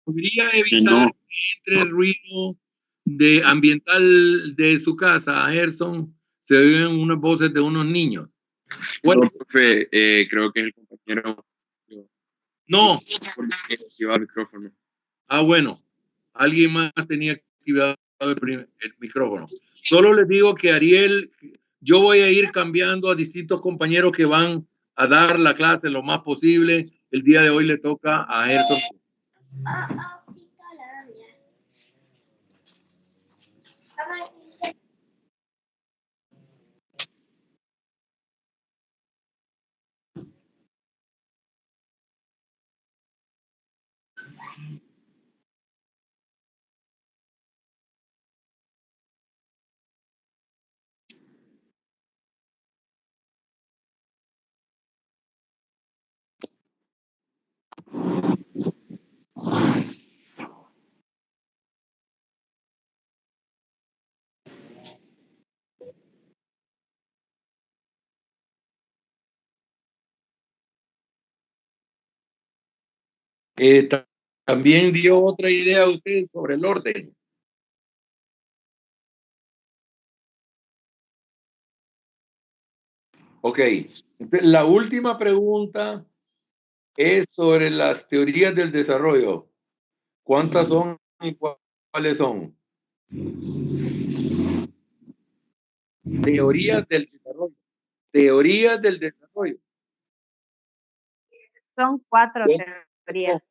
podría Que no. evitar que entre el ruido de ambiental de su casa, Gerson. Se oyen unas voces de unos niños. No, profe, creo que es el compañero. No. Porque activaba el micrófono. Ah, bueno. Alguien más tenía activado el micrófono. Solo les digo que Ariel, yo voy a ir cambiando a distintos compañeros que van a dar la clase lo más posible. El día de hoy le toca a Gerson. También dio otra idea a usted sobre el orden. Ok. Entonces, la última pregunta es sobre las teorías del desarrollo. ¿Cuántas son y cuáles son? Teorías del desarrollo. Teorías del desarrollo. Son 4 teorías.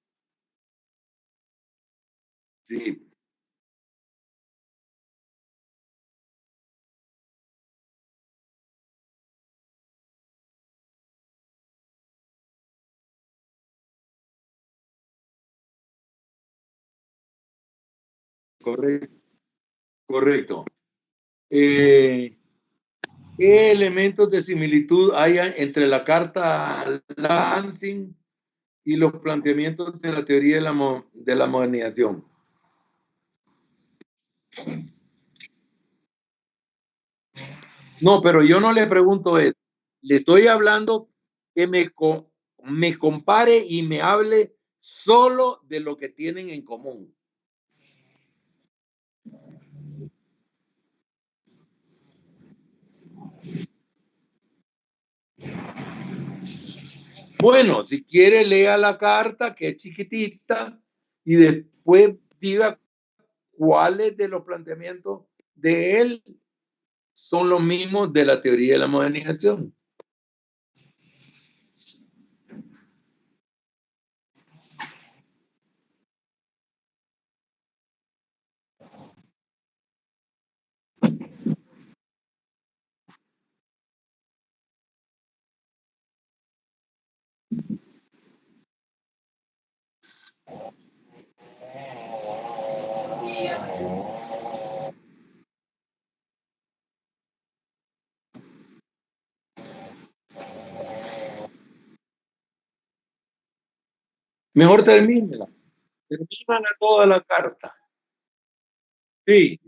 Sí. Correcto. Correcto. ¿Qué elementos de similitud hay entre la carta Lansing y los planteamientos de la teoría de la modernización? No, pero yo no le pregunto eso. Le estoy hablando que me compare y me hable solo de lo que tienen en común. Bueno, si quiere, lea la carta, que es chiquitita, y después diga cuáles de los planteamientos de él son los mismos de la teoría de la modernización. Mejor termínela. Termínala toda la carta. Sí.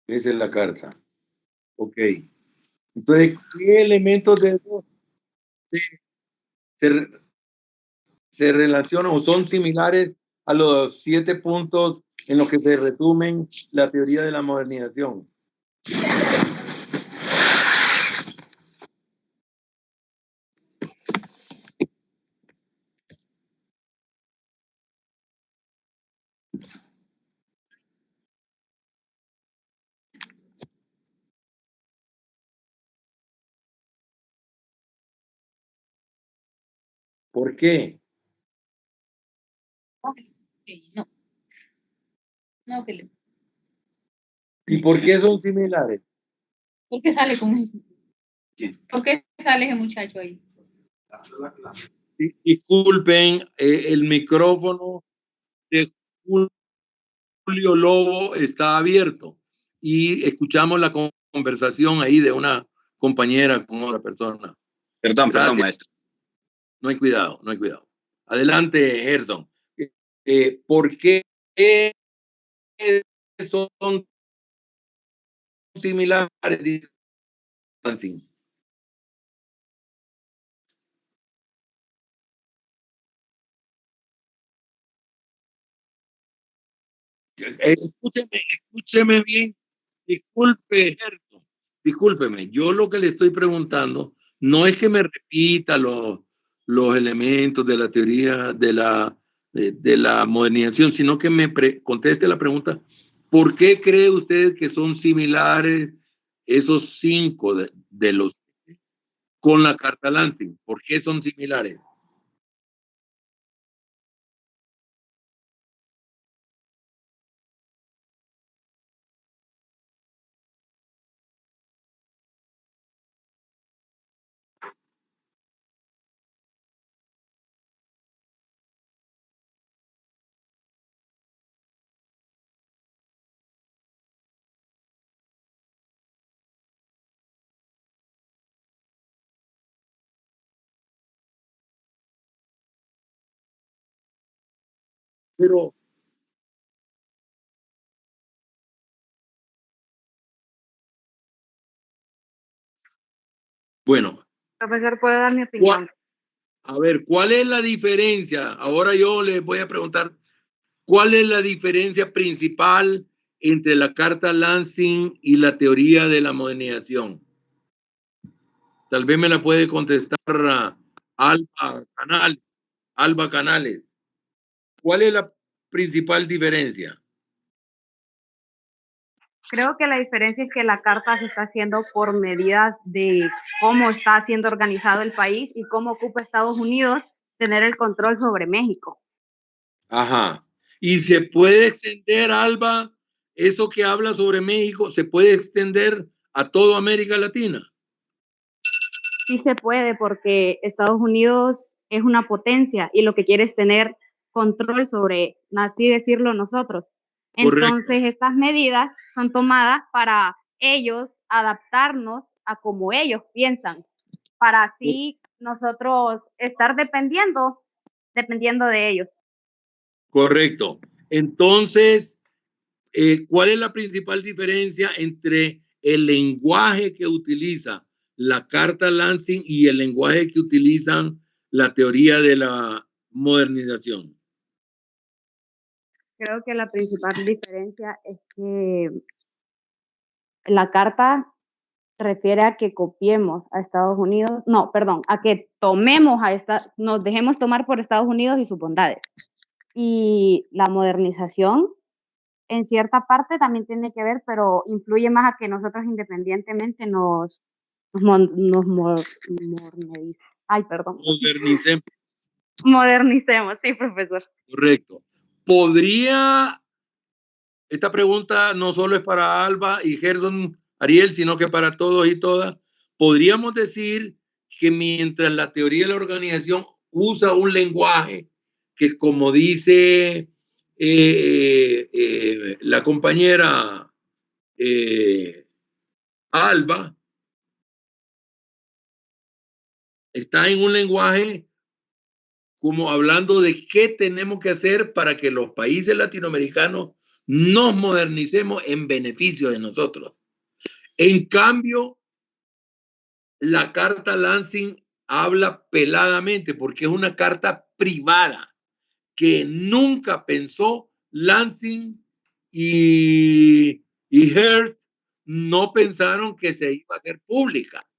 Esa es la carta. Ok. Entonces, ¿qué elementos de eso se relacionan o son similares a los 7 puntos en los que se resumen la teoría de la modernización? ¿Por qué? No. No, que le... ¿Y por qué son similares? ¿Por qué sale con eso? ¿Por qué sale ese muchacho ahí? Disculpen, el micrófono de Julio Lobo está abierto y escuchamos la conversación ahí de una compañera con otra persona. Perdón, Gracias. maestro. No hay cuidado, no hay cuidado. Adelante, Gerson. ¿Por qué son similares? Escúcheme bien. Disculpe, Gerson. Discúlpeme. Yo lo que le estoy preguntando no es que me repita los elementos de la teoría de la modernización, sino que me conteste la pregunta: ¿por qué cree usted que son similares esos 5 de los con la carta Lansing? ¿Por qué son similares? Pero bueno, Profesor, ¿puedo dar mi opinión? a ver, ¿cuál es la diferencia? Ahora yo les voy a preguntar, ¿cuál es la diferencia principal entre la carta Lansing y la teoría de la modernización? Tal vez me la puede contestar Alba Canales. Alba Canales. ¿Cuál es la principal diferencia? Creo que la diferencia es que la carta se está haciendo por medidas de cómo está siendo organizado el país y cómo ocupa Estados Unidos tener el control sobre México. Ajá. ¿Y se puede extender, Alba, eso que habla sobre México, se puede extender a toda América Latina? Sí se puede, porque Estados Unidos es una potencia y lo que quiere es tener control sobre, así decirlo, nosotros. Entonces, Correcto. estas medidas son tomadas para ellos adaptarnos a como ellos piensan, para así nosotros estar dependiendo de ellos. Correcto. Entonces, ¿cuál es la principal diferencia entre el lenguaje que utiliza la carta Lansing y el lenguaje que utilizan la teoría de la modernización? Creo que la principal diferencia es que la carta refiere a que copiemos a Estados Unidos, no, perdón, a que tomemos nos dejemos tomar por Estados Unidos y sus bondades. Y la modernización, en cierta parte, también tiene que ver, pero influye más a que nosotros independientemente Modernicemos. Modernicemos, sí, profesor. Correcto. ¿Podría, esta pregunta no solo es para Alba y Gerson Ariel, sino que para todos y todas, podríamos decir que mientras la teoría de la organización usa un lenguaje que, como dice la compañera Alba, está en un lenguaje como hablando de qué tenemos que hacer para que los países latinoamericanos nos modernicemos en beneficio de nosotros. En cambio, la carta Lansing habla peladamente porque es una carta privada que nunca pensó Lansing y Hearst no pensaron que se iba a hacer pública,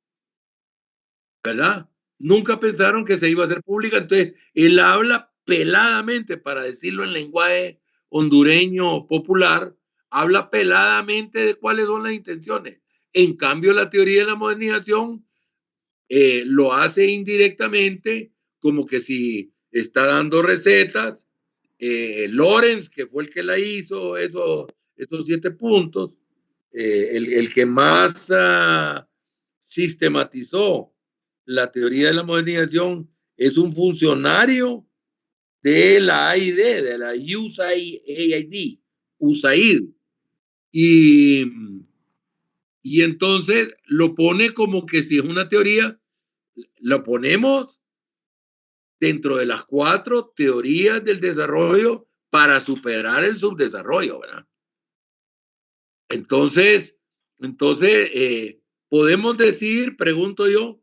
¿verdad? Nunca pensaron que se iba a hacer pública, entonces él habla peladamente, para decirlo en lenguaje hondureño popular, habla peladamente de cuáles son las intenciones. En cambio, la teoría de la modernización lo hace indirectamente como que si está dando recetas, Lorenz, que fue el que la hizo, esos 7 puntos, el que más sistematizó la teoría de la modernización es un funcionario de la AID, de la USAID. Y entonces lo pone como que si es una teoría, lo ponemos dentro de las 4 teorías del desarrollo para superar el subdesarrollo, ¿verdad? Entonces podemos decir, pregunto yo,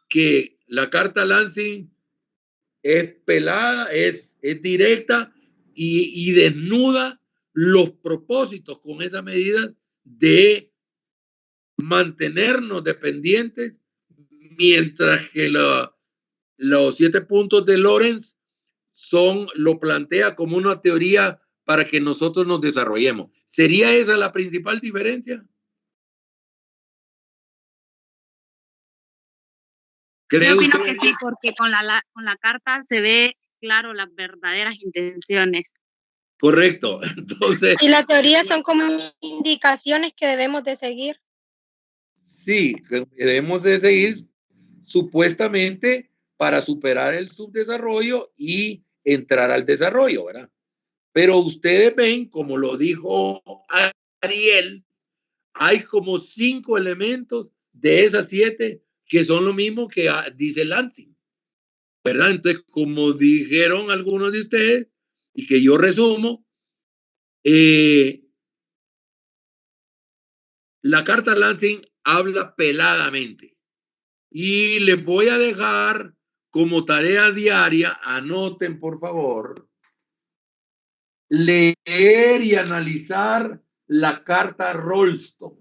que la carta Lansing es pelada, es directa y desnuda los propósitos con esa medida de mantenernos dependientes, mientras que los 7 puntos de Lorenz lo plantea como una teoría para que nosotros nos desarrollemos. ¿Sería esa la principal diferencia? Yo opino que sí, porque con la carta se ve claro las verdaderas intenciones. Correcto. Entonces, y la teoría son como indicaciones que debemos de seguir. Sí, que debemos de seguir supuestamente para superar el subdesarrollo y entrar al desarrollo, ¿verdad? Pero ustedes ven, como lo dijo Ariel, hay como 5 elementos de esas 7 que son lo mismo que dice Lansing, ¿verdad? Entonces, como dijeron algunos de ustedes, y que yo resumo, la carta Lansing habla peladamente. Y les voy a dejar como tarea diaria, anoten por favor, leer y analizar la carta Rolston.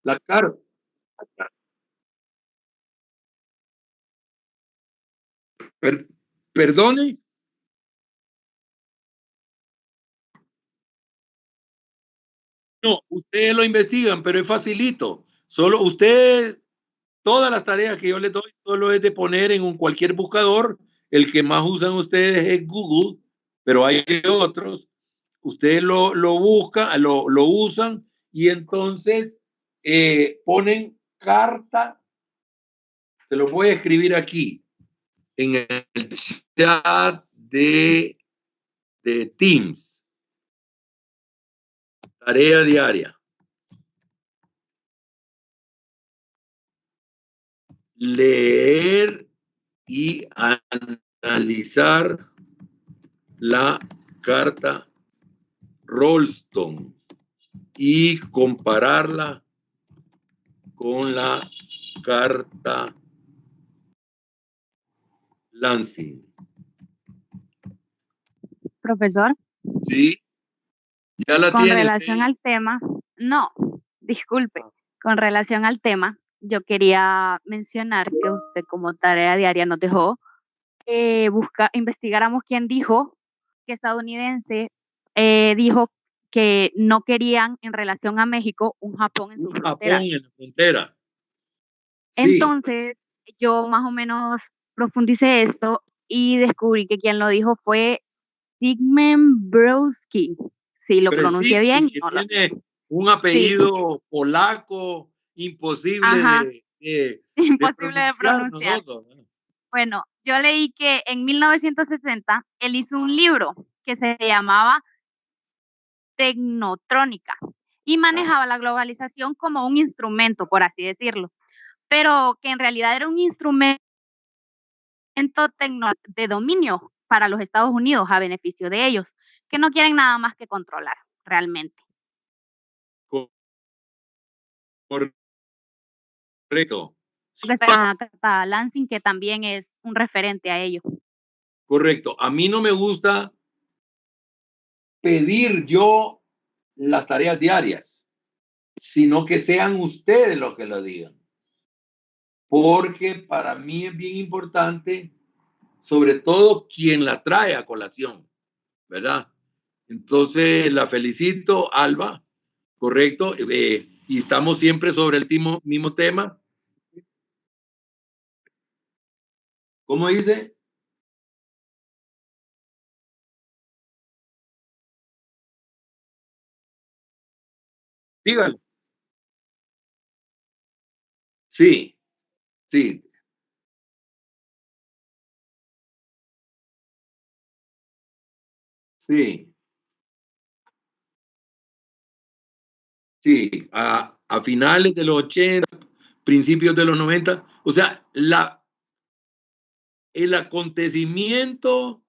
La carta. Perdone. No, ustedes lo investigan, pero es facilito. Solo ustedes, todas las tareas que yo les doy, solo es de poner en cualquier buscador. El que más usan ustedes es Google, pero hay otros. Ustedes lo buscan, lo usan y entonces ponen carta. Se lo voy a escribir aquí en el chat de Teams. Tarea diaria. Leer y analizar la carta Rolston y compararla con la carta Lansing. Profesor. Sí. Ya la con tiene. Relación al tema, no, disculpe, con relación al tema, yo quería mencionar que usted como tarea diaria nos dejó investigáramos quién dijo que estadounidense dijo que no querían en relación a México un Japón en su frontera. Japón en la frontera. Sí. Entonces, yo más o menos profundicé esto y descubrí que quien lo dijo fue Zygmunt Browski. Si lo pronuncié bien. Que tiene un apellido polaco imposible imposible de pronunciar. Bueno, yo leí que en 1960 él hizo un libro que se llamaba Tecnotrónica y manejaba la globalización como un instrumento, por así decirlo, pero que en realidad era un instrumento de dominio para los Estados Unidos a beneficio de ellos, que no quieren nada más que controlar realmente. Correcto. Carta Lansing, que también es un referente a ello. Correcto. A mí no me gusta pedir yo las tareas diarias, sino que sean ustedes los que lo digan. Porque para mí es bien importante, sobre todo quien la trae a colación, ¿verdad? Entonces la felicito, Alba, Correcto. Y estamos siempre sobre el mismo tema. ¿Cómo dice? Dígalo. Sí, sí. Sí, sí, a finales de los 80, principios de los 90, o sea, el acontecimiento,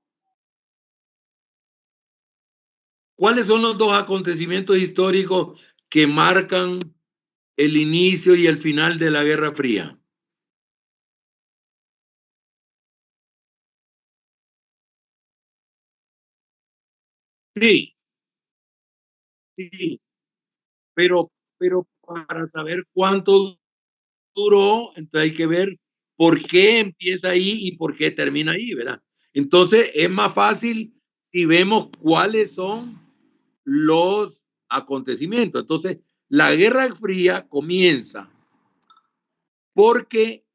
¿cuáles son los dos acontecimientos históricos que marcan el inicio y el final de la Guerra Fría? Sí, sí, pero para saber cuánto duró, entonces hay que ver por qué empieza ahí y por qué termina ahí, ¿verdad? Entonces es más fácil si vemos cuáles son los acontecimientos. Entonces, la Guerra Fría comienza porque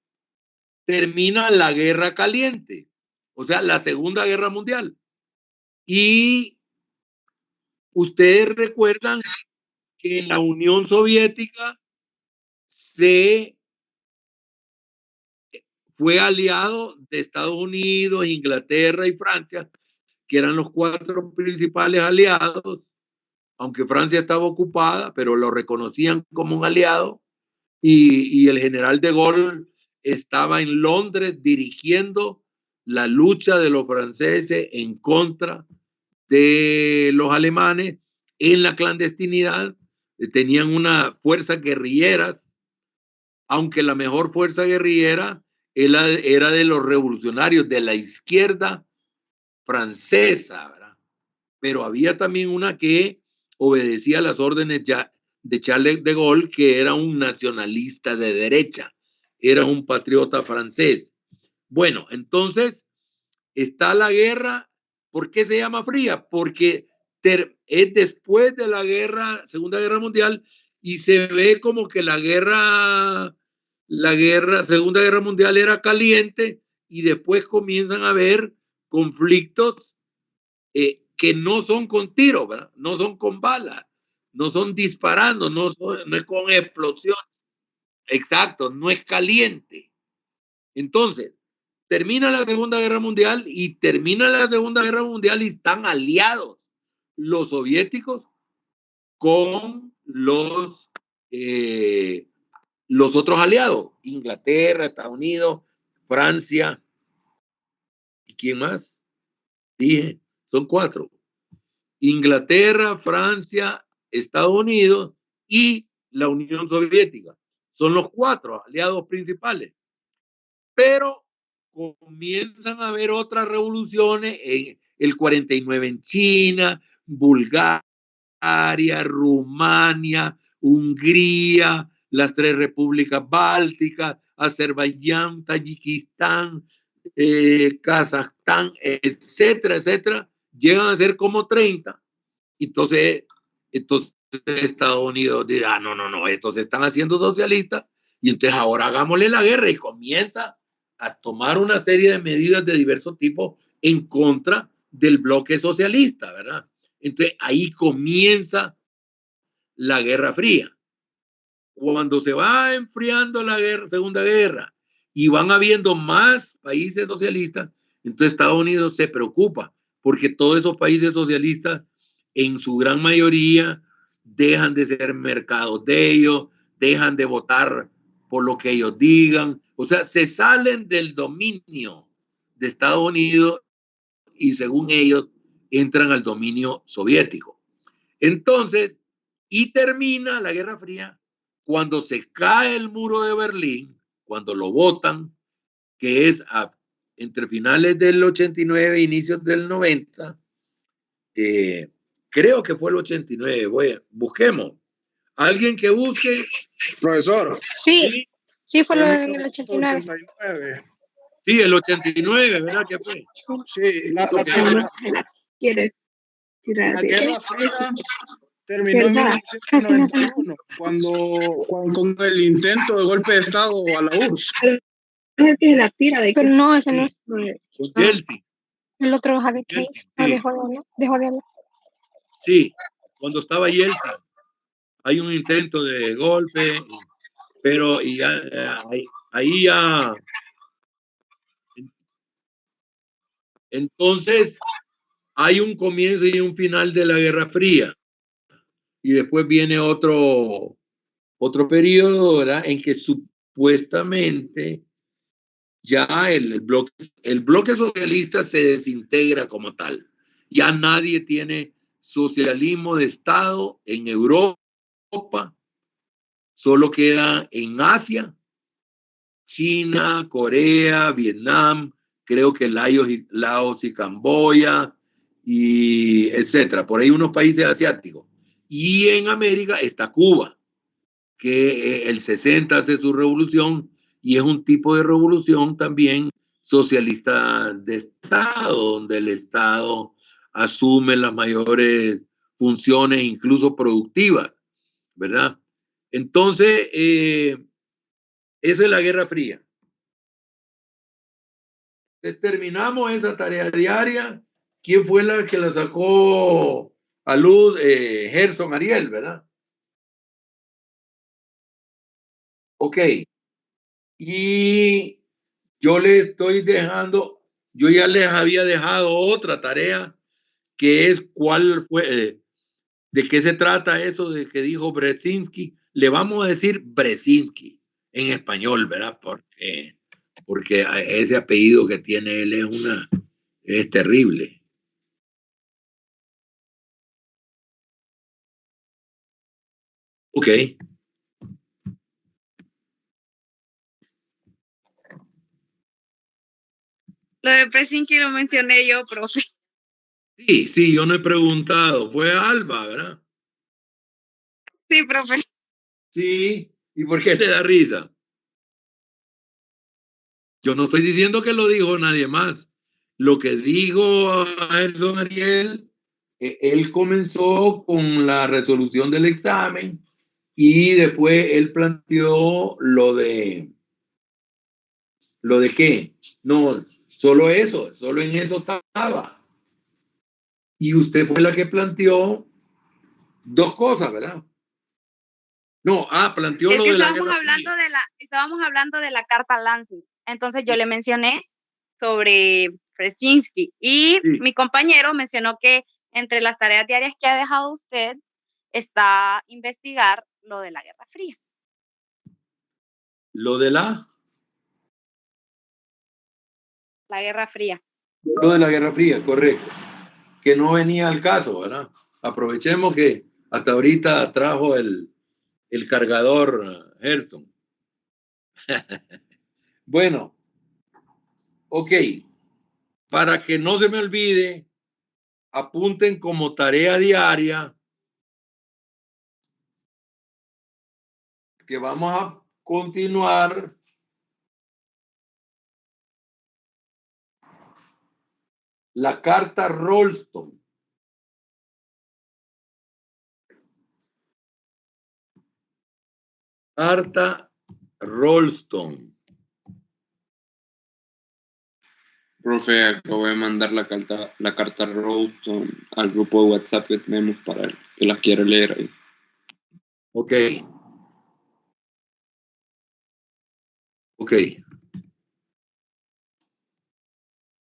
termina la Guerra Caliente, o sea, la Segunda Guerra Mundial. Y ustedes recuerdan que la Unión Soviética se fue aliado de Estados Unidos, Inglaterra y Francia, que eran los cuatro principales aliados, aunque Francia estaba ocupada, pero lo reconocían como un aliado, y el general de Gaulle estaba en Londres dirigiendo la lucha de los franceses en contra de los alemanes en la clandestinidad. Tenían una fuerza guerrilleras, aunque la mejor fuerza guerrillera era de los revolucionarios de la izquierda francesa, ¿verdad? Pero había también una que obedecía las órdenes de Charles de Gaulle, que era un nacionalista de derecha, era un patriota francés. Bueno, entonces está la guerra. ¿Por qué se llama fría? Porque es después de la guerra, Segunda Guerra Mundial, y se ve como que Segunda Guerra Mundial era caliente, y después comienzan a haber conflictos que no son con tiro, ¿verdad? No son con balas, no son disparando, no es con explosión. Exacto, no es caliente. Entonces, termina la Segunda Guerra Mundial y están aliados los soviéticos con los otros aliados, Inglaterra, Estados Unidos, Francia, ¿y quién más? Dije, son cuatro. Inglaterra, Francia, Estados Unidos y la Unión Soviética. Son los cuatro aliados principales. Pero comienzan a haber otras revoluciones en el 49 en China, Bulgaria, Rumania, Hungría, las tres repúblicas bálticas, Azerbaiyán, Tayikistán, Kazajstán, etcétera, etcétera, llegan a ser como 30. Entonces Estados Unidos dirá, no, estos se están haciendo socialistas, y entonces ahora hagámosle la guerra, y comienza a tomar una serie de medidas de diversos tipos en contra del bloque socialista, ¿verdad? Entonces ahí comienza la Guerra Fría. Cuando se va enfriando la Segunda Guerra y van habiendo más países socialistas, entonces Estados Unidos se preocupa, porque todos esos países socialistas, en su gran mayoría, dejan de ser mercados de ellos, dejan de votar por lo que ellos digan, o sea, se salen del dominio de Estados Unidos y, según ellos, entran al dominio soviético. Entonces, y termina la Guerra Fría cuando se cae el muro de Berlín, cuando lo botan, que es entre finales del 89 e inicios del 90. Creo que fue el 89. Busquemos. Alguien que busque. Profesor. Sí, sí fue en el 89. Sí, el 89, ¿verdad que fue? Sí, la Guerra Fría terminó en ¿Verdad? Casi no se 1991, cuando con el intento de golpe de Estado a la URSS. tiene la tira de pero no, ese no Sí, es. con No. Yeltsin. El otro Javi Case. Yeltsin, No, sí, dejó de hablar. sí, cuando estaba Yeltsin. Hay un intento de golpe, pero y ya, ahí ya. Entonces, hay un comienzo y un final de la Guerra Fría. Y después viene otro periodo, ¿verdad? En que supuestamente ya el bloque socialista se desintegra como tal. Ya nadie tiene socialismo de Estado en Europa, solo queda en Asia, China, Corea, Vietnam, creo que Laos y Camboya, y etcétera. Por ahí unos países asiáticos. Y en América está Cuba, que el 60 hace su revolución y es un tipo de revolución también socialista de Estado, donde el Estado asume las mayores funciones, incluso productivas, ¿verdad? Entonces, esa es la Guerra Fría. Entonces, terminamos esa tarea diaria. ¿Quién fue la que la sacó a luz? Gerson Ariel, ¿verdad? Ok. Y yo les estoy dejando, yo ya les había dejado otra tarea, que es cuál fue, de qué se trata eso de que dijo Brzezinski. Le vamos a decir Brzezinski en español, ¿verdad? Porque ese apellido que tiene él es terrible. Ok. Lo de Brzezinski lo mencioné yo, profe. Sí, yo no he preguntado. Fue Alba, ¿verdad? Sí, profe. Sí. ¿Y por qué le da risa? Yo no estoy diciendo que lo dijo nadie más. Lo que dijo Gerson Ariel, él comenzó con la resolución del examen y después él planteó lo de qué. No, solo eso, solo en eso estaba. Y usted fue la que planteó dos cosas, ¿verdad? No, planteó Es lo que de la Guerra Fría. estábamos hablando de la carta Lansing. Entonces yo le mencioné sobre Brzezinski y Sí. mi compañero mencionó que entre las tareas diarias que ha dejado usted está investigar lo de la Guerra Fría. Lo de la Guerra Fría. Lo de la Guerra Fría, correcto. Que no venía al caso, ¿verdad? Aprovechemos que hasta ahorita trajo el cargador Gerson. Bueno, ok. Para que no se me olvide, apunten como tarea diaria que vamos a continuar la carta Rolston. Carta Rolston. Profe, acabo de mandar la carta Rolston al grupo de WhatsApp que tenemos para el que la quiera leer ahí. Ok. Ok.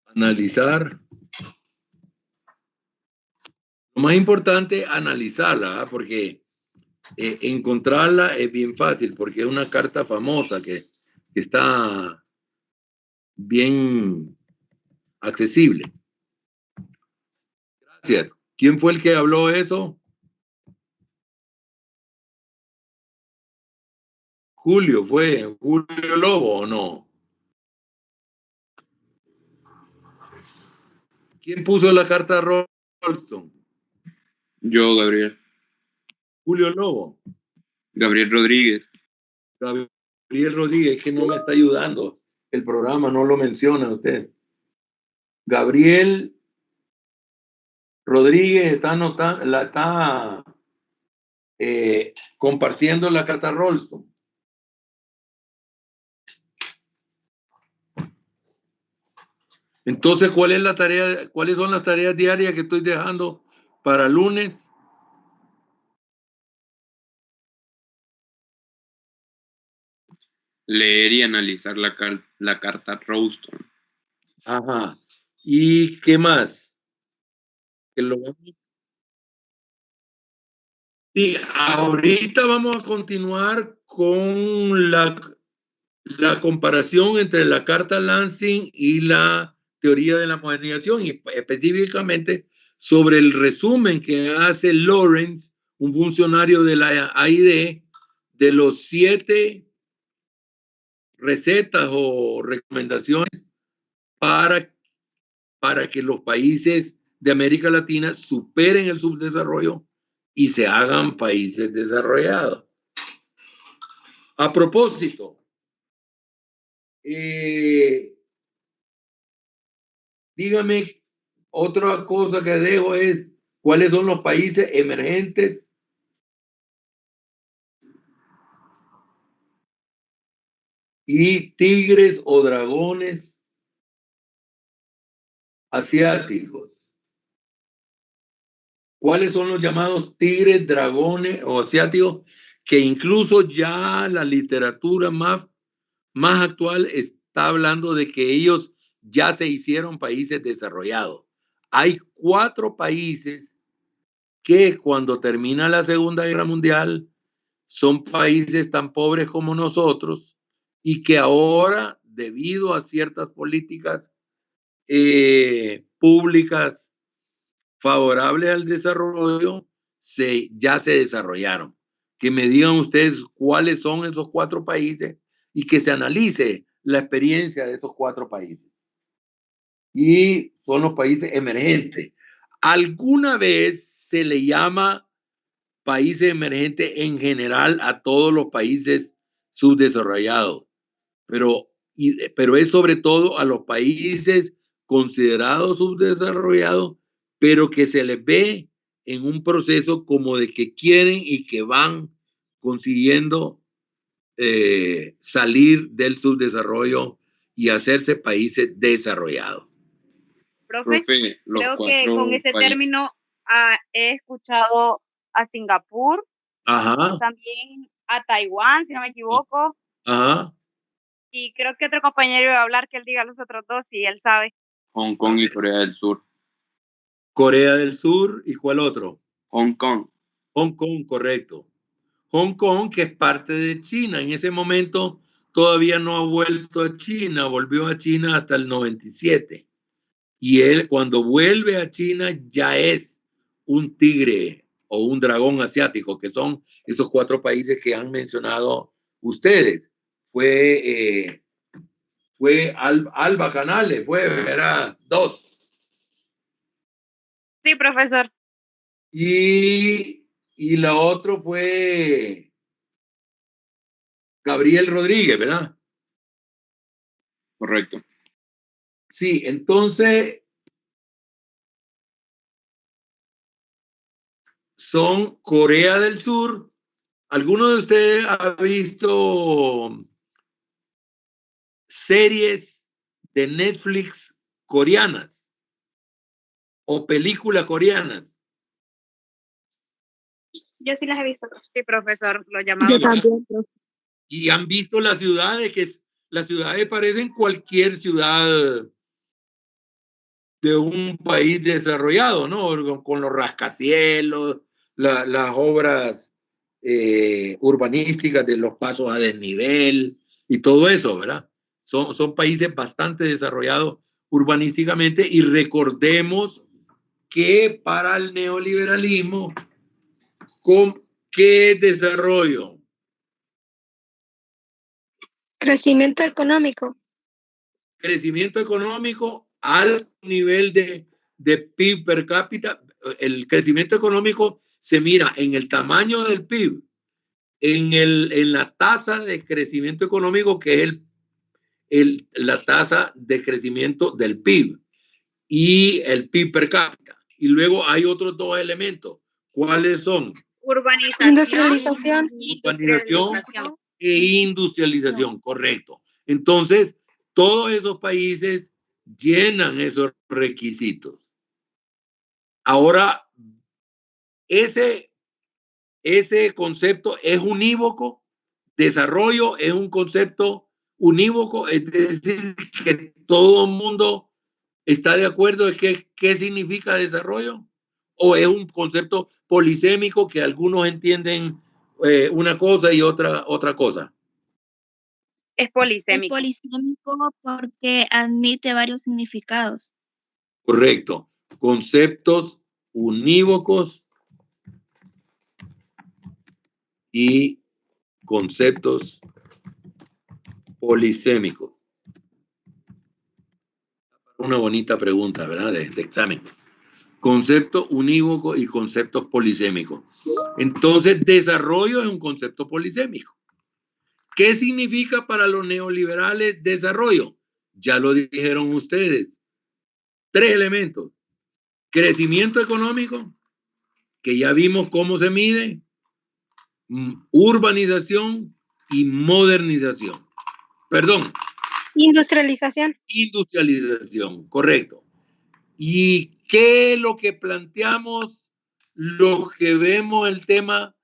Analizar. Lo más importante, analizarla, ¿eh? Porque encontrarla es bien fácil, porque es una carta famosa que está bien accesible. Gracias. ¿Quién fue el que habló eso? Julio, ¿fue Julio Lobo o no? ¿Quién puso la carta Rolston? Yo, Gabriel. Julio Lobo. Gabriel Rodríguez. Gabriel Rodríguez, que no me está ayudando. El programa no lo menciona usted. Gabriel Rodríguez está compartiendo la carta Rolston. Entonces, ¿cuáles son las tareas diarias que estoy dejando para lunes? Leer y analizar la carta Rolston. Ajá. ¿Y qué más? Sí, ahorita vamos a continuar con la comparación entre la carta Lansing y la teoría de la modernización, y específicamente sobre el resumen que hace Lawrence, un funcionario de la AID, de los 7 recetas o recomendaciones para que los países de América Latina superen el subdesarrollo y se hagan países desarrollados. A propósito, dígame, otra cosa que dejo es cuáles son los países emergentes y tigres o dragones asiáticos. ¿Cuáles son los llamados tigres, dragones o asiáticos? Que incluso ya la literatura más actual está hablando de que ellos ya se hicieron países desarrollados. Hay 4 países que cuando termina la Segunda Guerra Mundial son países tan pobres como nosotros y que ahora, debido a ciertas políticas públicas favorables al desarrollo, ya se desarrollaron. Que me digan ustedes cuáles son esos 4 países y que se analice la experiencia de esos 4 países. Y son los países emergentes. Alguna vez se le llama países emergentes en general a todos los países subdesarrollados, pero es sobre todo a los países considerados subdesarrollados, pero que se les ve en un proceso como de que quieren y que van consiguiendo salir del subdesarrollo y hacerse países desarrollados. Profe, los creo 4 que con ese países. término he escuchado a Singapur, Ajá, también a Taiwán, si no me equivoco, ajá. y creo que otro compañero iba a hablar que él diga los otros 2 si él sabe. Hong Kong y Corea del Sur. Corea del Sur, ¿y cuál otro? Hong Kong. Hong Kong, correcto. Hong Kong, que es parte de China, en ese momento todavía no ha vuelto a China, volvió a China hasta el 97. Y él, cuando vuelve a China, ya es un tigre o un dragón asiático, que son esos 4 países que han mencionado ustedes. Fue Alba Canales, era 2. Sí, profesor. Y la otra fue Gabriel Rodríguez, ¿verdad? Correcto. Sí, entonces son Corea del Sur. ¿Alguno de ustedes ha visto series de Netflix coreanas o películas coreanas? Yo sí las he visto. Sí, profesor, lo llamamos. Yo también. Y han visto las ciudades, las ciudades parecen cualquier ciudad de un país desarrollado, ¿no? Con los rascacielos, las obras urbanísticas de los pasos a desnivel y todo eso, ¿verdad? Son países bastante desarrollados urbanísticamente, y recordemos que para el neoliberalismo, ¿qué desarrollo? Crecimiento económico. Crecimiento económico al nivel de PIB per cápita. El crecimiento económico se mira en el tamaño del PIB, en la tasa de crecimiento económico, que es la tasa de crecimiento del PIB, y el PIB per cápita. Y luego hay otros 2 elementos. ¿Cuáles son? Urbanización. Industrialización. Urbanización e industrialización, correcto. Entonces, todos esos países llenan esos requisitos. Ahora, ese concepto es unívoco. Desarrollo es un concepto unívoco, es decir, que todo el mundo está de acuerdo de qué significa desarrollo, o es un concepto polisémico que algunos entienden una cosa y otra cosa. Es polisémico. Es polisémico porque admite varios significados. Correcto. Conceptos unívocos y conceptos polisémicos. Una bonita pregunta, ¿verdad? De examen. Concepto unívoco y conceptos polisémicos. Entonces, desarrollo es un concepto polisémico. ¿Qué significa para los neoliberales desarrollo? Ya lo dijeron ustedes. 3 elementos. Crecimiento económico, que ya vimos cómo se mide. Urbanización y modernización. Perdón. Industrialización. Industrialización, correcto. ¿Y qué es lo que planteamos los que vemos el tema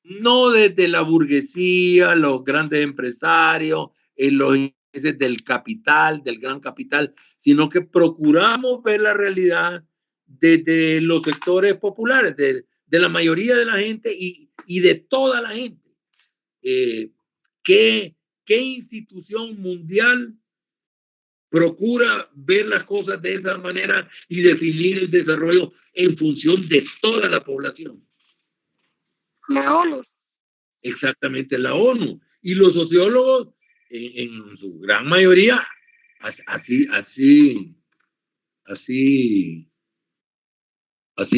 no desde la burguesía, los grandes empresarios, los intereses del capital, del gran capital, sino que procuramos ver la realidad desde los sectores populares, de la mayoría de la gente y de toda la gente? ¿Qué institución mundial procura ver las cosas de esa manera y definir el desarrollo en función de toda la población? La ONU. Exactamente, la ONU. Y los sociólogos, en su gran mayoría, así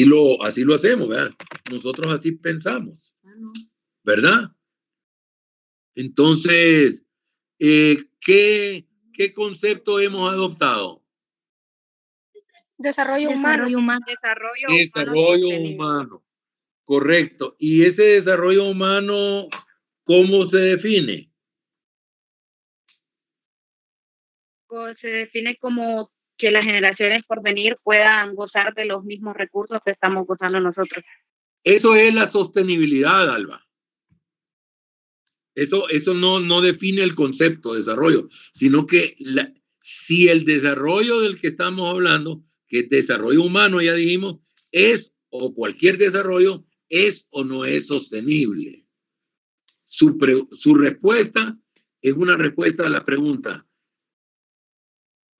lo hacemos, ¿verdad? Nosotros así pensamos, ¿verdad? Entonces, ¿qué concepto hemos adoptado? Desarrollo humano. Desarrollo humano. Correcto. ¿Y ese desarrollo humano cómo se define? Se define como que las generaciones por venir puedan gozar de los mismos recursos que estamos gozando nosotros. Eso es la sostenibilidad, Alba. Eso no define el concepto de desarrollo, sino que si el desarrollo del que estamos hablando, que es desarrollo humano, ya dijimos, es o cualquier desarrollo, es o no es sostenible. Su respuesta es una respuesta a la pregunta: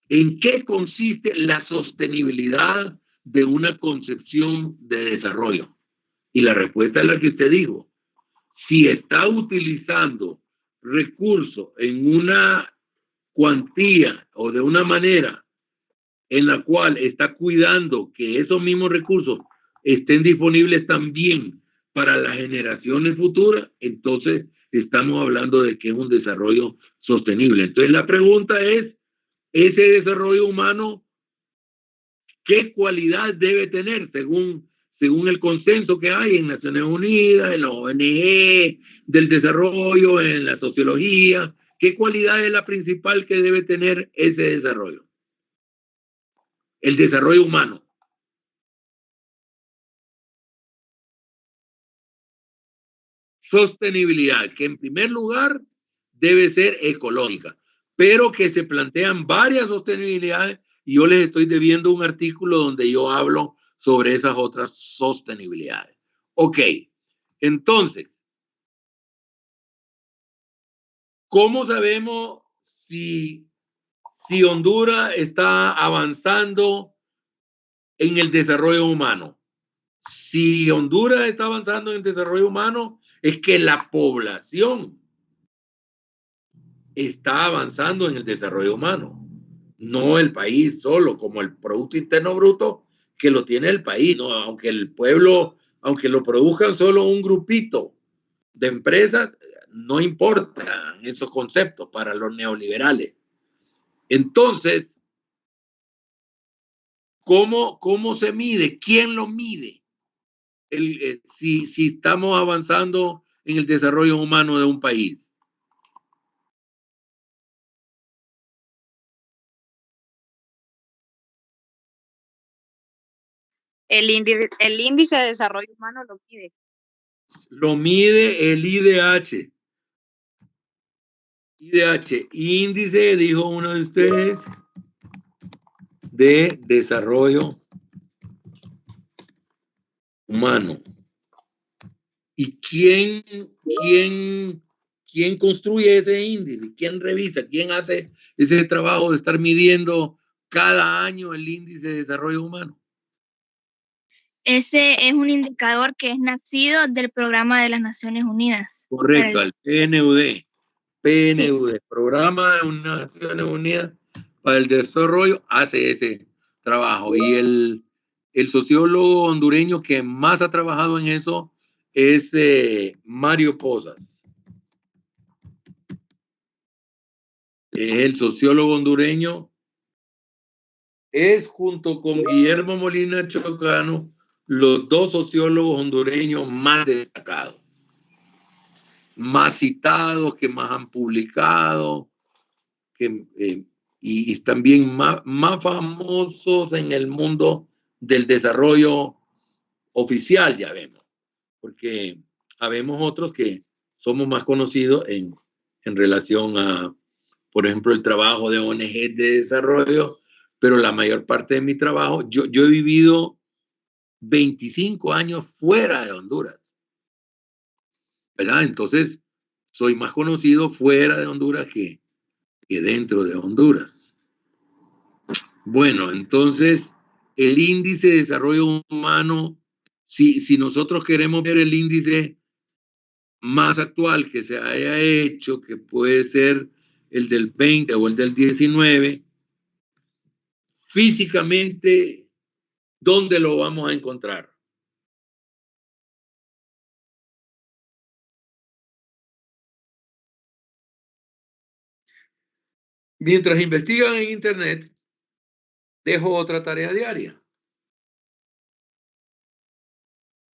¿en qué consiste la sostenibilidad de una concepción de desarrollo? Y la respuesta es la que usted dijo. Si está utilizando recursos en una cuantía o de una manera en la cual está cuidando que esos mismos recursos estén disponibles también para las generaciones futuras, entonces estamos hablando de que es un desarrollo sostenible. Entonces la pregunta es, ese desarrollo humano, ¿qué cualidad debe tener según el consenso que hay en Naciones Unidas, en la ONG del desarrollo, en la sociología? ¿Qué cualidad es la principal que debe tener ese desarrollo? El desarrollo humano. Sostenibilidad, que en primer lugar debe ser ecológica, pero que se plantean varias sostenibilidades, y yo les estoy debiendo un artículo donde yo hablo sobre esas otras sostenibilidades. Ok, entonces, ¿cómo sabemos si Honduras está avanzando en el desarrollo humano? Si Honduras está avanzando en el desarrollo humano, es que la población está avanzando en el desarrollo humano, no el país solo, como el Producto Interno Bruto que lo tiene el país, ¿no? Aunque el pueblo, aunque lo produzcan solo un grupito de empresas, no importan esos conceptos para los neoliberales. Entonces, ¿cómo se mide? ¿Quién lo mide? si estamos avanzando en el desarrollo humano de un país. El índice de desarrollo humano lo mide. Lo mide el IDH. Índice, dijo uno de ustedes, de desarrollo humano. ¿Y quién construye ese índice? ¿Quién revisa? ¿Quién hace ese trabajo de estar midiendo cada año el índice de desarrollo humano? Ese es un indicador que es nacido del Programa de las Naciones Unidas. Correcto, el PNUD. Sí. Programa de las Naciones Unidas para el Desarrollo, hace ese trabajo. Y el sociólogo hondureño que más ha trabajado en eso es Mario Pozas. Es el sociólogo hondureño, es junto con Guillermo Molina Chocano los dos sociólogos hondureños más destacados, más citados, que más han publicado, y también más famosos en el mundo del desarrollo oficial, ya vemos, porque habemos otros que somos más conocidos en relación a, por ejemplo, el trabajo de ONG de desarrollo, pero la mayor parte de mi trabajo, yo he vivido 25 años fuera de Honduras, ¿verdad? Entonces, soy más conocido fuera de Honduras que dentro de Honduras. Bueno, entonces, el índice de desarrollo humano, si nosotros queremos ver el índice más actual que se haya hecho, que puede ser el del 20 o el del 19, físicamente, ¿dónde lo vamos a encontrar? Mientras investigan en Internet, dejo otra tarea diaria.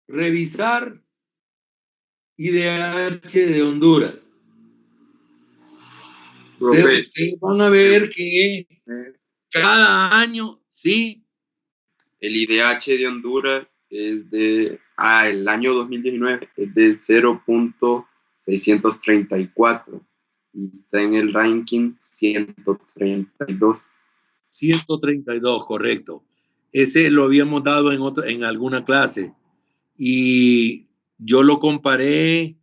Revisar IDH de Honduras. Ustedes van a ver que cada año, sí. El IDH de Honduras es el año 2019 es de 0.634 y está en el ranking 132. 132, correcto. Ese lo habíamos dado en alguna clase y yo lo comparé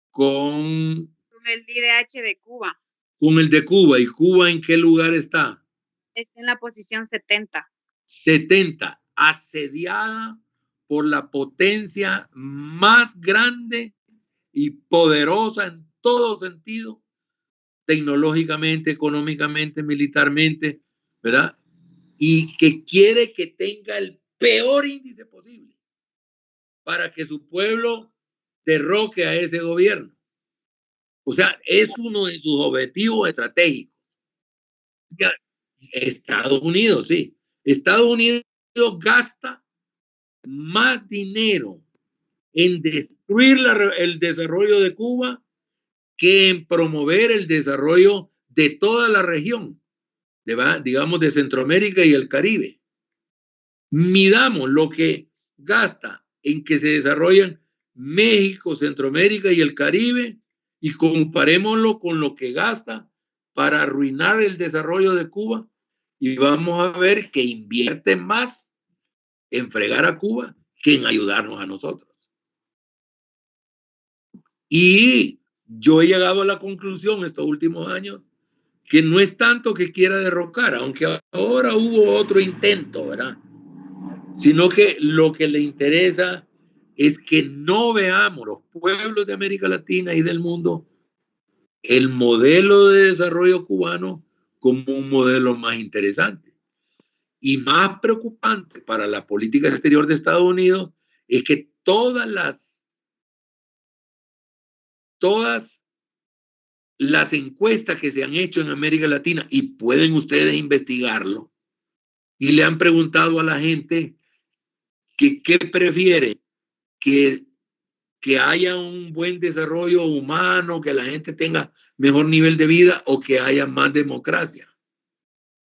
con el IDH de Cuba. Con el de Cuba. ¿Y Cuba en qué lugar está? Está en la posición 70. 70, asediada por la potencia más grande y poderosa en todo sentido, tecnológicamente, económicamente, militarmente, ¿verdad? Y que quiere que tenga el peor índice posible para que su pueblo derroque a ese gobierno. O sea, es uno de sus objetivos estratégicos. Estados Unidos, sí. Estados Unidos gasta más dinero en destruir el desarrollo de Cuba que en promover el desarrollo de toda la región, digamos de Centroamérica y el Caribe. Midamos lo que gasta en que se desarrollan México, Centroamérica y el Caribe y comparémoslo con lo que gasta para arruinar el desarrollo de Cuba y vamos a ver que invierte más en fregar a Cuba que en ayudarnos a nosotros. Y yo he llegado a la conclusión estos últimos años que no es tanto que quiera derrocar, aunque ahora hubo otro intento, ¿verdad? Sino que lo que le interesa es que no veamos los pueblos de América Latina y del mundo el modelo de desarrollo cubano como un modelo más interesante. Y más preocupante para la política exterior de Estados Unidos es que todas las encuestas que se han hecho en América Latina, y pueden ustedes investigarlo, y le han preguntado a la gente que qué prefiere, que haya un buen desarrollo humano, que la gente tenga mejor nivel de vida o que haya más democracia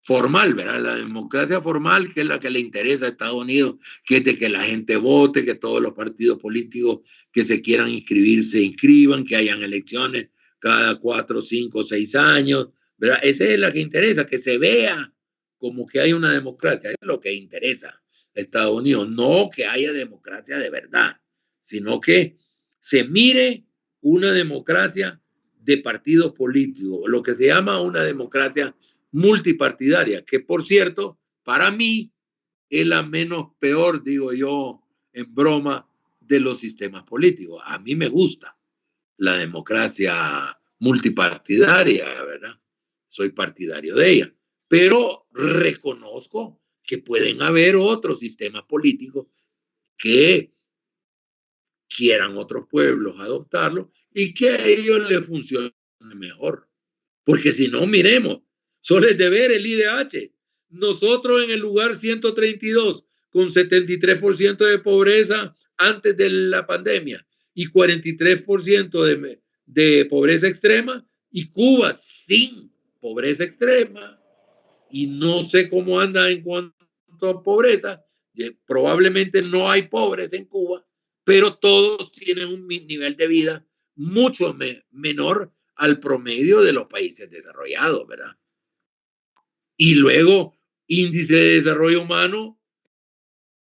formal, ¿verdad? La democracia formal, que es la que le interesa a Estados Unidos, que es de que la gente vote, que todos los partidos políticos que se quieran inscribir se inscriban, que hayan elecciones cada 4, 5, 6 años, ¿verdad? Esa es la que interesa, que se vea como que hay una democracia, es lo que interesa a Estados Unidos, no que haya democracia de verdad, sino que se mire una democracia de partidos políticos, lo que se llama una democracia multipartidaria, que por cierto, para mí es la menos peor, digo yo, en broma, de los sistemas políticos. A mí me gusta la democracia multipartidaria, ¿verdad? Soy partidario de ella, pero reconozco que pueden haber otros sistemas políticos que quieran otros pueblos adoptarlo y que a ellos les funcione mejor. Porque si no, miremos, solo es de ver el IDH. Nosotros en el lugar 132, con 73% de pobreza antes de la pandemia y 43% de pobreza extrema, y Cuba sin pobreza extrema, y no sé cómo anda en cuanto a pobreza, probablemente no hay pobres en Cuba, pero todos tienen un nivel de vida mucho menor al promedio de los países desarrollados, ¿verdad? Y luego, índice de desarrollo humano,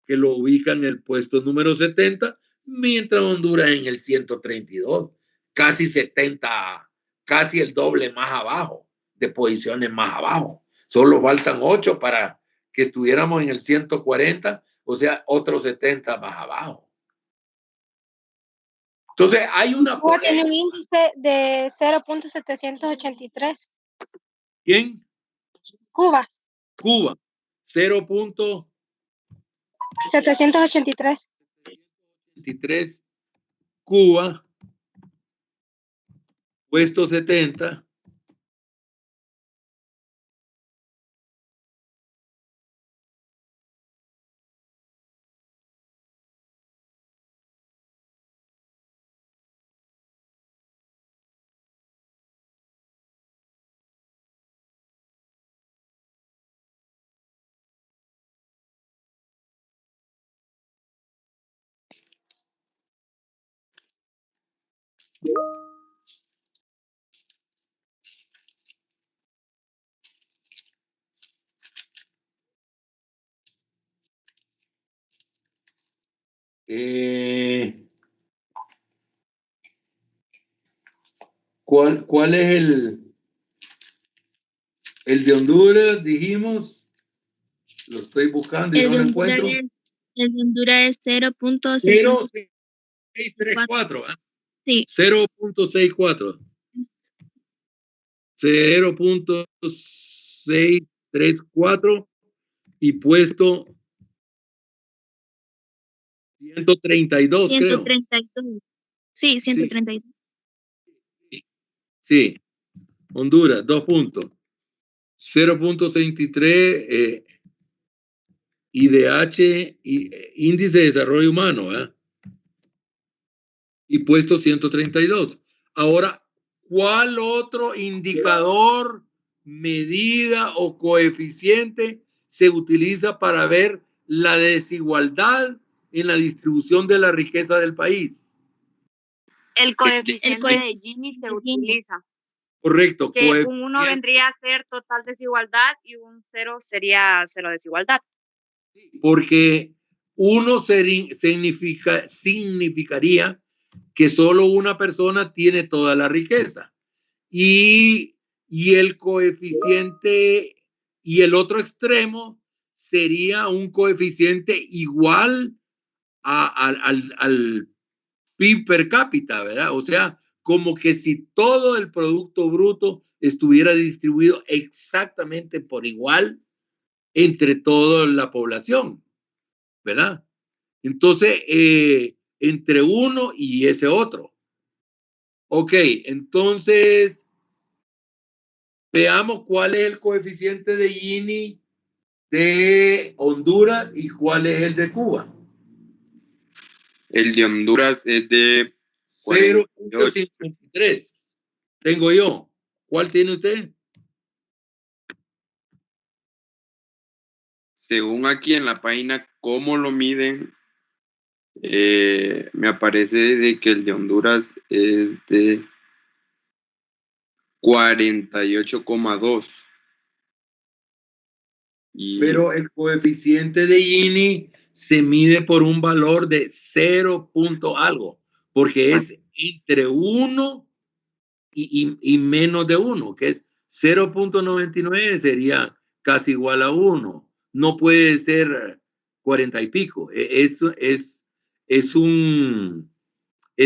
que lo ubica en el puesto número 70, mientras Honduras en el 132, casi 70, casi el doble más abajo, de posiciones más abajo. Solo faltan 8 para que estuviéramos en el 140, o sea, otros 70 más abajo. Entonces, hay una... Cuba tiene un índice de 0.783. ¿Quién? Cuba, Cuba, 783. 0.23. Cuba, puesto 70. ¿Cuál es el de Honduras? Dijimos, lo estoy buscando y no lo encuentro. El de Honduras es 0.634. Sí. 0.64. 0.634 y puesto 132, 132. creo. Sí, 132. Sí, Honduras, 2 puntos. 0.63 IDH, índice de desarrollo humano, ¿eh? Y puesto 132. Ahora, ¿cuál otro indicador, medida o coeficiente se utiliza para ver la desigualdad en la distribución de la riqueza del país? El coeficiente de Gini se utiliza. Correcto. Que un 1 vendría a ser total desigualdad y un 0 sería cero desigualdad. Porque 1 significaría que solo una persona tiene toda la riqueza. Y el coeficiente y el otro extremo sería un coeficiente igual al PIB per cápita, ¿verdad? O sea, como que si todo el Producto Bruto estuviera distribuido exactamente por igual entre toda la población, ¿verdad? Entonces, entre uno y ese otro. Ok, entonces, veamos cuál es el coeficiente de Gini de Honduras y cuál es el de Cuba. El de Honduras es de 48. 0.53. Tengo yo. ¿Cuál tiene usted? Según aquí en la página, cómo lo miden, me aparece de que el de Honduras es de 48,2. Pero el coeficiente de Gini se mide por un valor de 0 punto algo, porque es entre 1 y menos de 1, que es 0.99, sería casi igual a 1. No puede ser 40 y pico. Eso es un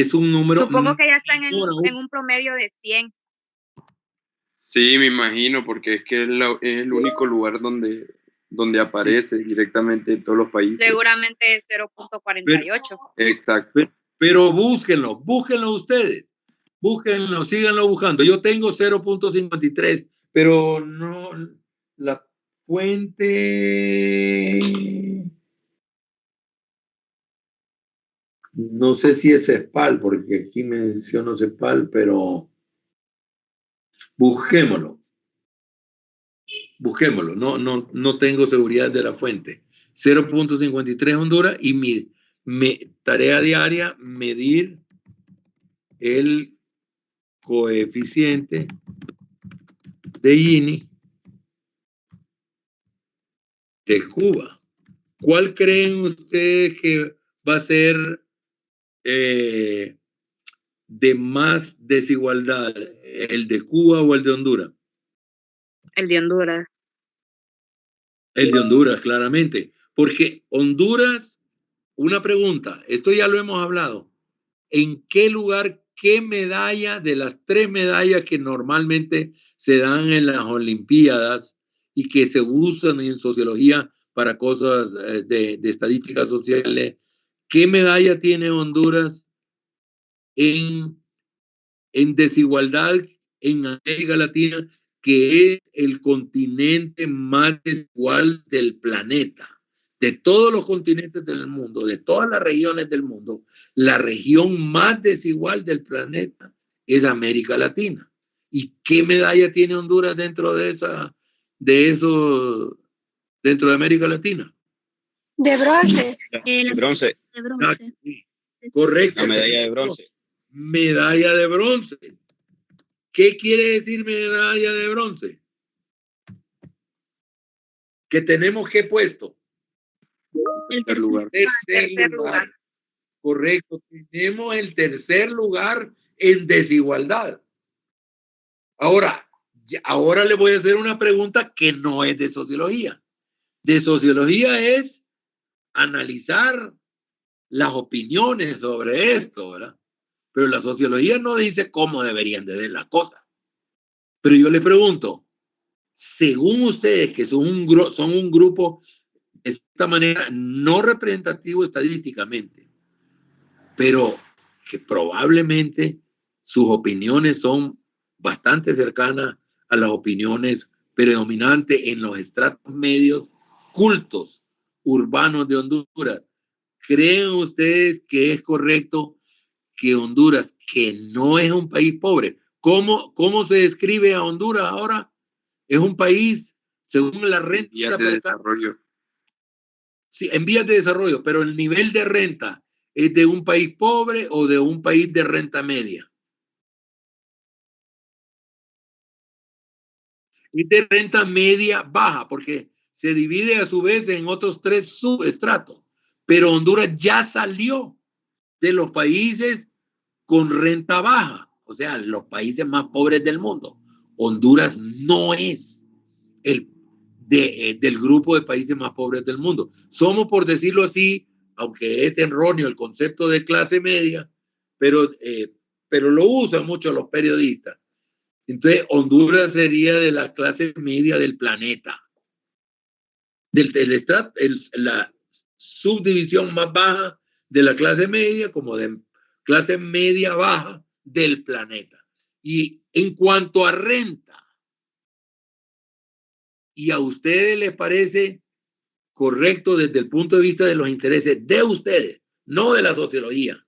número. Supongo que ya están menor en un promedio de 100. Sí, me imagino, porque es que es el único lugar donde aparece directamente en todos los países. Seguramente es 0.48. Exacto. Pero búsquenlo ustedes. Búsquenlo, síganlo buscando. Yo tengo 0.53, pero no la fuente. No sé si es CEPAL, porque aquí menciono CEPAL, pero busquémoslo. No tengo seguridad de la fuente. 0.53 Honduras y mi tarea diaria, medir el coeficiente de Gini de Cuba. ¿Cuál creen ustedes que va a ser de más desigualdad? ¿El de Cuba o el de Honduras? El de Honduras. El de Honduras, claramente. Porque Honduras, una pregunta, esto ya lo hemos hablado. ¿En qué lugar, qué medalla de las 3 medallas que normalmente se dan en las Olimpiadas y que se usan en sociología para cosas de estadísticas sociales, qué medalla tiene Honduras en desigualdad en América Latina, que es el continente más desigual del planeta? De todos los continentes del mundo, de todas las regiones del mundo, la región más desigual del planeta es América Latina. ¿Y qué medalla tiene Honduras dentro de dentro de América Latina? De bronce. De bronce. De bronce. Sí, correcto. La medalla de bronce. Medalla de bronce. ¿Qué quiere decir medalla de bronce? Que tenemos ¿qué puesto? El tercer lugar. Tercer lugar. Correcto. Tenemos el tercer lugar en desigualdad. Ahora le voy a hacer una pregunta que no es de sociología. De sociología es analizar las opiniones sobre esto, ¿verdad? Pero la sociología no dice cómo deberían de ser las cosas. Pero yo le pregunto, según ustedes, que son un grupo de esta manera no representativo estadísticamente, pero que probablemente sus opiniones son bastante cercanas a las opiniones predominantes en los estratos medios cultos urbanos de Honduras. ¿Creen ustedes que es correcto que Honduras, que no es un país pobre, cómo se describe a Honduras ahora? Es un país, según la renta Vías de desarrollo. Sí, en vías de desarrollo, pero el nivel de renta es de un país pobre o de un país de renta media. Es de renta media baja, porque se divide a su vez en otros 3 subestratos. Pero Honduras ya salió de los países con renta baja, o sea, los países más pobres del mundo. Honduras no es del grupo de países más pobres del mundo. Somos, por decirlo así, aunque es erróneo el concepto de clase media, pero lo usan mucho los periodistas. Entonces, Honduras sería de la clase media del planeta. La subdivisión más baja de la clase media, como de clase media baja del planeta. Y en cuanto a renta, ¿y a ustedes les parece correcto desde el punto de vista de los intereses de ustedes, no de la sociología,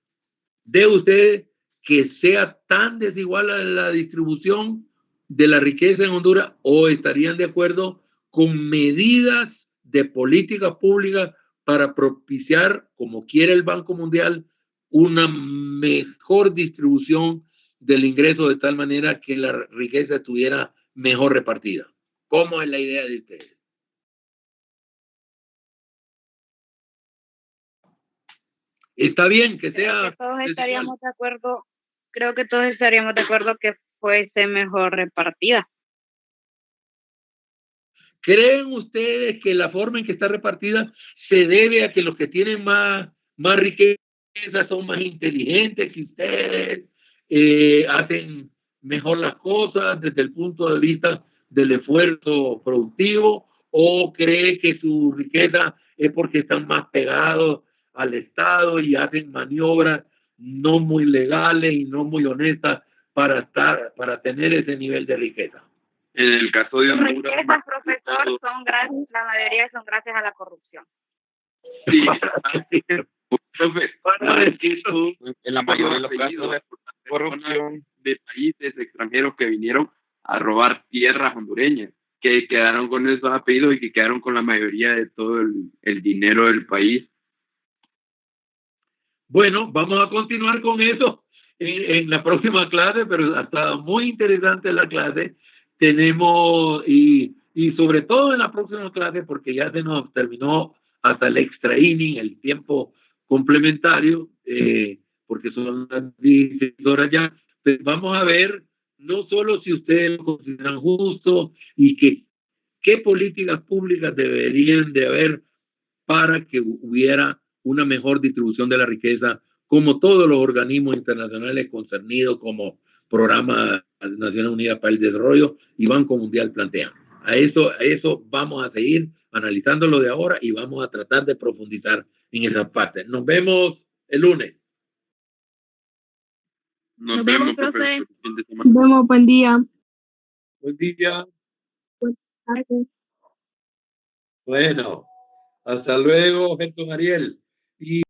de usted que sea tan desigual la distribución de la riqueza en Honduras, o estarían de acuerdo con medidas de políticas públicas para propiciar, como quiere el Banco Mundial, una mejor distribución del ingreso de tal manera que la riqueza estuviera mejor repartida. ¿Cómo es la idea de ustedes? Está bien que sea. Creo que todos estaríamos de acuerdo que fuese mejor repartida. ¿Creen ustedes que la forma en que está repartida se debe a que los que tienen más riqueza son más inteligentes que ustedes, hacen mejor las cosas desde el punto de vista del esfuerzo productivo, o cree que su riqueza es porque están más pegados al Estado y hacen maniobras no muy legales y no muy honestas para tener ese nivel de riqueza? En el caso de Honduras, Riquezas, profesor, la mayoría son gracias a la corrupción. sí, profe, En la mayoría de los casos es corrupción. de países extranjeros que vinieron a robar tierras hondureñas, que quedaron con esos apellidos y que quedaron con la mayoría de todo el dinero del país. Bueno, vamos a continuar con eso en la próxima clase, pero ha estado muy interesante la clase. Tenemos, y sobre todo en la próxima clase, porque ya se nos terminó hasta el extra inning, el tiempo complementario, porque son las 16 horas ya. Pues vamos a ver no solo si ustedes lo consideran justo y qué políticas públicas deberían de haber para que hubiera una mejor distribución de la riqueza, como todos los organismos internacionales concernidos, como Programa de Naciones Unidas para el Desarrollo y Banco Mundial plantean. A eso vamos a seguir analizándolo de ahora y vamos a tratar de profundizar en esa parte. Nos vemos el lunes. Nos vemos, profe. Nos vemos, buen día. Buen día. Buenas tardes. Bueno, hasta luego, Gerson Ariel. Y